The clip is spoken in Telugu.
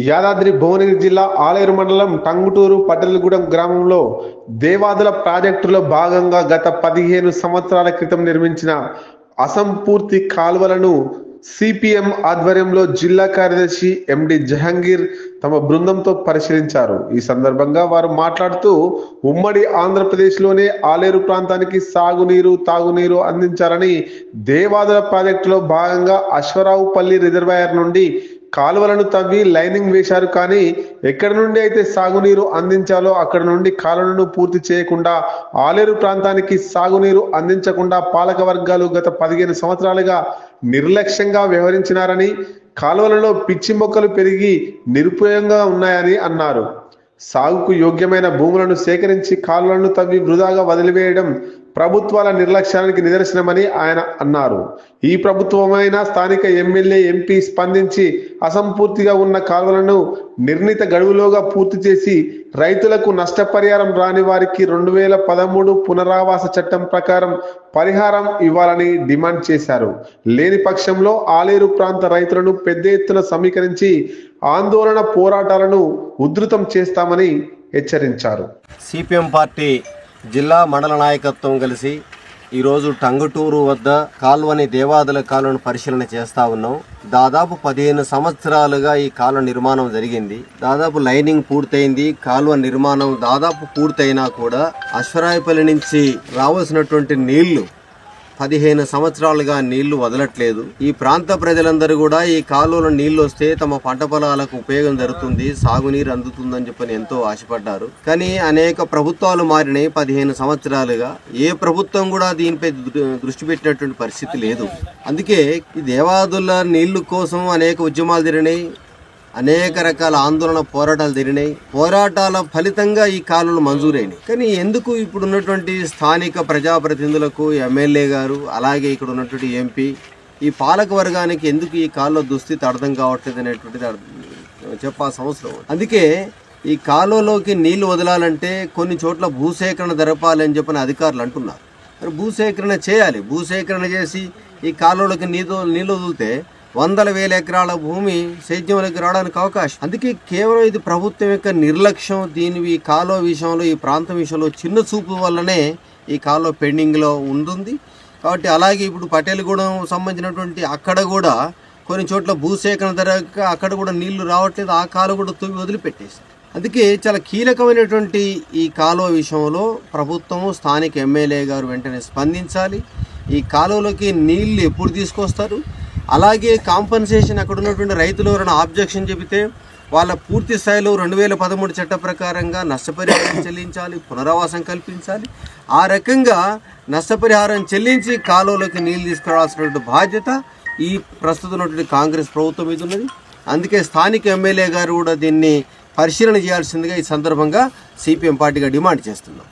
యాదాద్రి భువనగిరి జిల్లా ఆలేరు మండలం టంగుటూరు పటేల్గూడెం గ్రామంలో దేవాదుల ప్రాజెక్టులో భాగంగా గత 15 సంవత్సరాల క్రితం నిర్మించిన అసంపూర్తి కాలువలను సిపిఎం ఆధ్వర్యంలో జిల్లా కార్యదర్శి ఎండి జహంగీర్ తమ బృందంతో పరిశీలించారు. ఈ సందర్భంగా వారు మాట్లాడుతూ ఉమ్మడి ఆంధ్రప్రదేశ్లోనే ఆలేరు ప్రాంతానికి సాగునీరు, తాగునీరు అందించాలని దేవాదుల ప్రాజెక్టులో భాగంగా అశ్వరావుపల్లి రిజర్వాయర్ నుండి కాలువలను తవ్వి లైనింగ్ వేశారు. కానీ ఎక్కడి నుండి అయితే సాగునీరు అందించాలో అక్కడ నుండి కాలువలను పూర్తి చేయకుండా ఆలేరు ప్రాంతానికి సాగునీరు అందించకుండా పాలక వర్గాలు గత 15 సంవత్సరాలుగా నిర్లక్ష్యంగా వ్యవహరించినారని, కాలువలలో పిచ్చి మొక్కలు పెరిగి నిరుపయోగంగా ఉన్నాయని అన్నారు. సాగుకు యోగ్యమైన భూములను సేకరించి కాలువలను తవ్వి వృధాగా వదిలివేయడం ప్రభుత్వాల నిర్లక్ష్యానికి నిదర్శనమని ఆయన అన్నారు. ఈ ప్రభుత్వమైన స్థానిక ఎమ్మెల్యే, ఎంపీ స్పందించి అసంపూర్తిగా ఉన్న కాలువలను నిర్ణీత గడువులోగా పూర్తి చేసి రైతులకు నష్టపరిహారం రాని వారికి 2013 పునరావాస చట్టం ప్రకారం పరిహారం ఇవ్వాలని డిమాండ్ చేశారు. లేని పక్షంలో ఆలేరు ప్రాంత రైతులను పెద్ద ఎత్తున సమీకరించి ఆందోళన పోరాటాలను ఉధృతం చేస్తామని హెచ్చరించారు. సిపిఎం పార్టీ జిల్లా మండల నాయకత్వం కలిసి ఈరోజు టంగుటూరు వద్ద కాలువని దేవాదుల కాలువను పరిశీలన చేస్తా ఉన్నాం. దాదాపు 15 సంవత్సరాలుగా ఈ కాలువ నిర్మాణం జరిగింది. దాదాపు లైనింగ్ పూర్తయింది. కాలువ నిర్మాణం దాదాపు పూర్తయినా కూడా అశ్వరాయపల్లి నుంచి రావాల్సినటువంటి నీళ్లు 15 సంవత్సరాలుగా నీళ్లు వదలట్లేదు. ఈ ప్రాంత ప్రజలందరూ కూడా ఈ కాలువలో నీళ్లు వస్తే తమ పంట పొలాలకు ఉపయోగం జరుగుతుంది, సాగునీరు అందుతుందని చెప్పని ఎంతో ఆశపడ్డారు. కానీ అనేక ప్రభుత్వాలు మారినాయి 15 సంవత్సరాలుగా. ఏ ప్రభుత్వం కూడా దీనిపై దృష్టి పెట్టినటువంటి పరిస్థితి లేదు. అందుకే ఈ దేవాదుల నీళ్లు కోసం అనేక ఉద్యమాలు జరిగినాయి, అనేక రకాల ఆందోళన పోరాటాలు జరిగినాయి. పోరాటాల ఫలితంగా ఈ కాలువలు మంజూరైనాయి. కానీ ఎందుకు ఇప్పుడు ఉన్నటువంటి స్థానిక ప్రజాప్రతినిధులకు, ఎమ్మెల్యే గారు, అలాగే ఇక్కడ ఉన్నటువంటి ఎంపీ, ఈ పాలక వర్గానికి ఎందుకు ఈ కాలువ దుస్థితి అర్థం కావట్లేదు అనేటువంటిది చెప్పాల్సిన అవసరం. అందుకే ఈ కాలువలోకి నీళ్లు వదలాలంటే కొన్ని చోట్ల భూసేకరణ జరపాలని చెప్పని అధికారులు అంటున్నారు. మరి భూసేకరణ చేయాలి. భూసేకరణ చేసి ఈ కాలువలోకి నీళ్లు వదిలితే 100,000 ఎకరాల భూమి సేద్యంలోకి రావడానికి అవకాశం. అందుకే కేవలం ఇది ప్రభుత్వం యొక్క నిర్లక్ష్యం. ఈ కాలువ విషయంలో, ఈ ప్రాంతం విషయంలో చిన్న చూపు వల్లనే ఈ కాలువ పెండింగ్లో ఉంటుంది. కాబట్టి అలాగే ఇప్పుడు పటేల్గూడెం సంబంధించినటువంటి అక్కడ కూడా కొన్ని చోట్ల భూసేకరణ జరగక అక్కడ కూడా నీళ్లు రావట్లేదు. ఆ కాలువ కూడా తవ్వి వదిలిపెట్టేసి. అందుకే చాలా కీలకమైనటువంటి ఈ కాలువ విషయంలో ప్రభుత్వము, స్థానిక ఎమ్మెల్యే గారు వెంటనే స్పందించాలి. ఈ కాలువలోకి నీళ్లు ఎప్పుడు తీసుకొస్తారు, అలాగే కాంపన్సేషన్ అక్కడ ఉన్నటువంటి రైతులు ఎవరైనా ఆబ్జెక్షన్ చెబితే వాళ్ళ పూర్తి స్థాయిలో 2013 చట్ట ప్రకారంగా నష్టపరిహారం చెల్లించాలి, పునరావాసం కల్పించాలి. ఆ రకంగా నష్టపరిహారం చెల్లించి కాలువలోకి నీళ్లు తీసుకురావాల్సినటువంటి బాధ్యత ఈ ప్రస్తుతం ఉన్నటువంటి కాంగ్రెస్ ప్రభుత్వం మీద ఉన్నది. అందుకే స్థానిక ఎమ్మెల్యే గారు కూడా దీన్ని పరిశీలన చేయాల్సిందిగా ఈ సందర్భంగా సిపిఎం పార్టీగా డిమాండ్ చేస్తున్నాం.